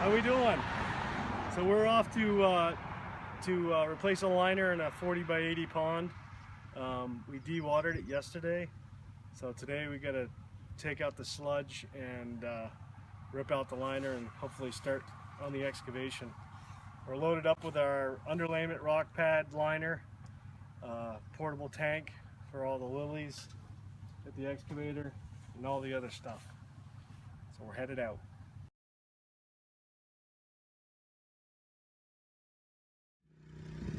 How we doing? So we're off to replace a liner in a 40 by 80 pond. We de-watered it yesterday, so today we got to take out the sludge and rip out the liner and hopefully start on the excavation. We're loaded up with our underlayment rock pad liner, portable tank for all the lilies at the excavator, and all the other stuff. So we're headed out.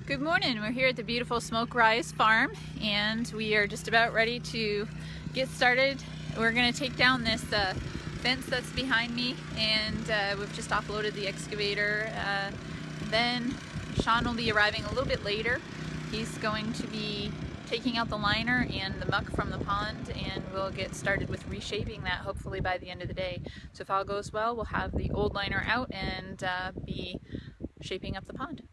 Good morning. We're here at the beautiful Smoke Rise Farm and we are just about ready to get started. We're going to take down this fence that's behind me, and we've just offloaded the excavator. Then Sean will be arriving a little bit later. He's going to be taking out the liner and the muck from the pond, and we'll get started with reshaping that hopefully by the end of the day. So if all goes well, we'll have the old liner out and be shaping up the pond.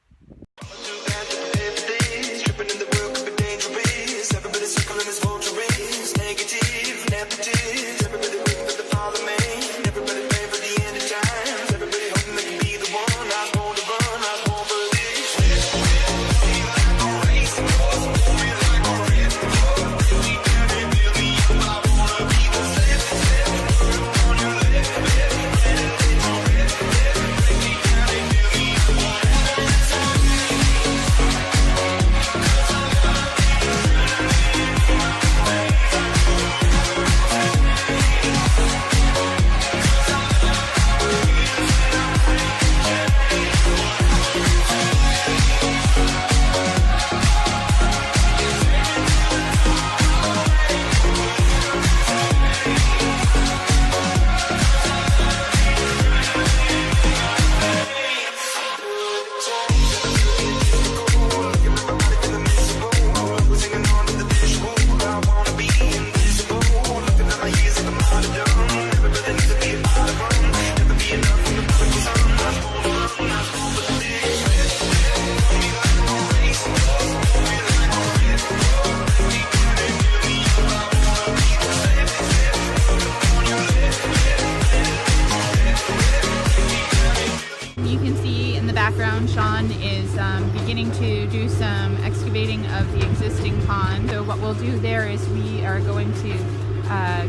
Sean is beginning to do some excavating of the existing pond. So what we'll do there is we are going to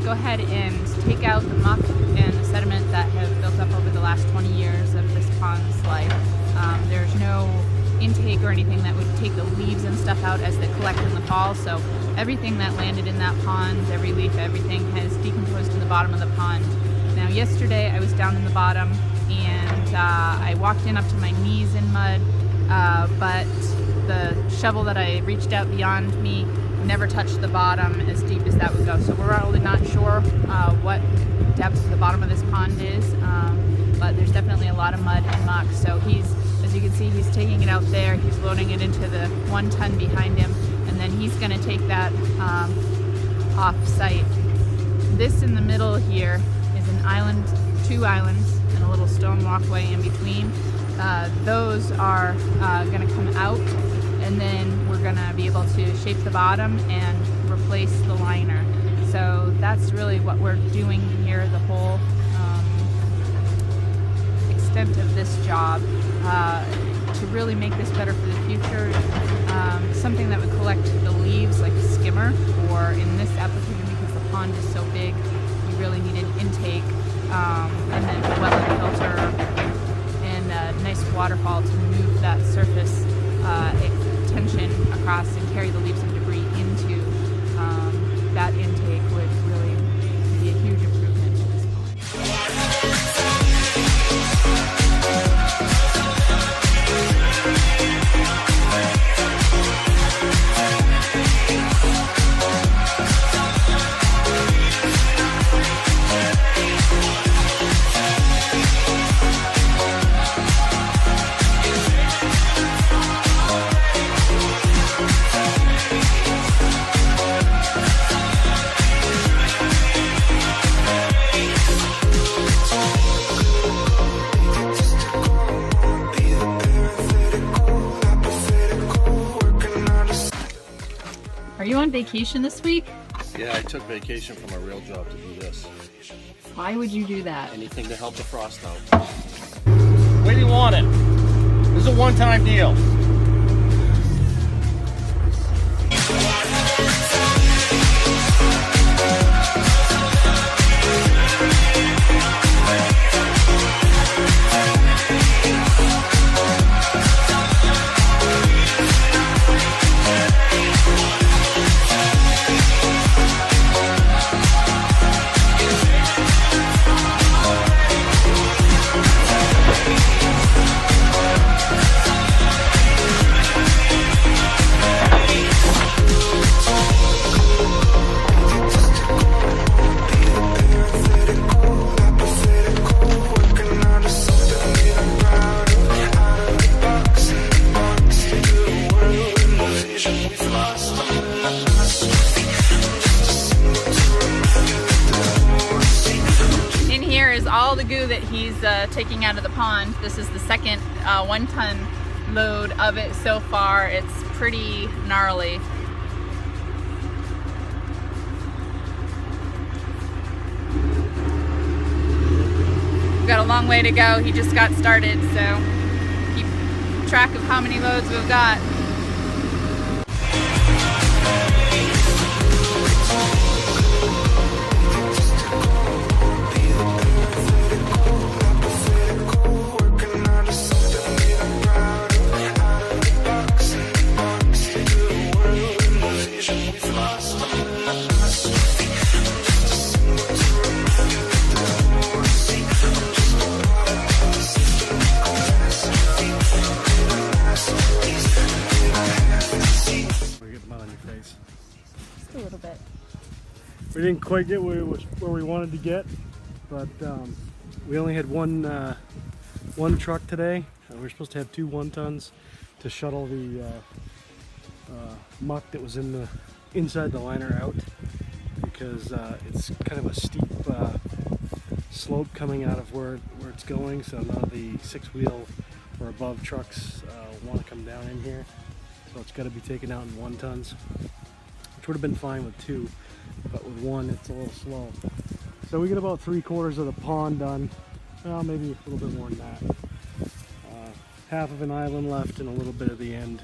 go ahead and take out the muck and the sediment that have built up over the last 20 years of this pond's life. There's no intake or anything that would take the leaves and stuff out as they collect in the fall, so everything that landed in that pond, every leaf, everything has decomposed in the bottom of the pond. Now yesterday I was down in the bottom and I walked in up to my knees in mud, but the shovel that I reached out beyond me never touched the bottom as deep as that would go. So we're really not sure what depth the bottom of this pond is, but there's definitely a lot of mud and muck. So as you can see, he's taking it out there, he's loading it into the 1 ton behind him, and then he's going to take that off site. This in the middle here is an island, 2 islands, and a little stone walkway in between. Those are going to come out, and then we're going to be able to shape the bottom and replace the liner. So that's really what we're doing here, the whole extent of this job, to really make this better for the future. Something that would collect the leaves like a skimmer, or in this application, because the pond is so big, you really need an intake, and then a wetland filter and a nice waterfall to move that surface tension across and carry the leaves and debris into that intake would really be a huge improvement to this pond. Are you on vacation this week? Yeah, I took vacation from a real job to do this. Why would you do that? Anything to help the frost out. a one-time deal. All the goo that he's taking out of the pond. This is the second 1 ton load of it so far. It's pretty gnarly. We've got a long way to go. He just got started, so keep track of how many loads we've got. A little bit. We didn't quite get where we wanted to get, but we only had one truck today. We were supposed to have 2 1-tons to shuttle the muck that was inside the liner out, because it's kind of a steep slope coming out of where it's going, so none of the 6-wheel or above trucks want to come down in here, so it's got to be taken out in 1-tons. Which would have been fine with 2, but with 1 it's a little slow. So we get about 3/4 of the pond done. Well, maybe a little bit more than that. Half of an island left and a little bit of the end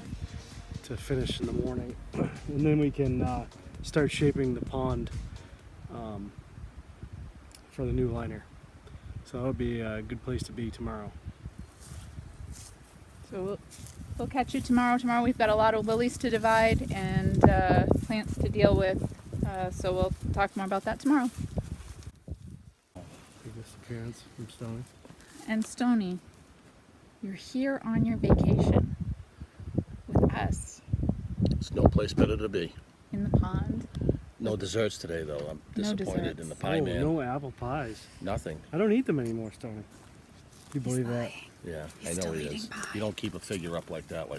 to finish in the morning. And then we can start shaping the pond for the new liner. So that would be a good place to be tomorrow. So we'll catch you tomorrow. Tomorrow we've got a lot of lilies to divide and plants to deal with. So we'll talk more about that tomorrow. Biggest appearance from Stony. And Stony, you're here on your vacation with us. It's no place better to be. In the pond. No desserts today, though. I'm disappointed in the pie Oh, man. no apple pies. Nothing. I don't eat them anymore, Stony. Do you believe that? Yeah, He's I know still he eating is. pie. You don't keep a figure up like that.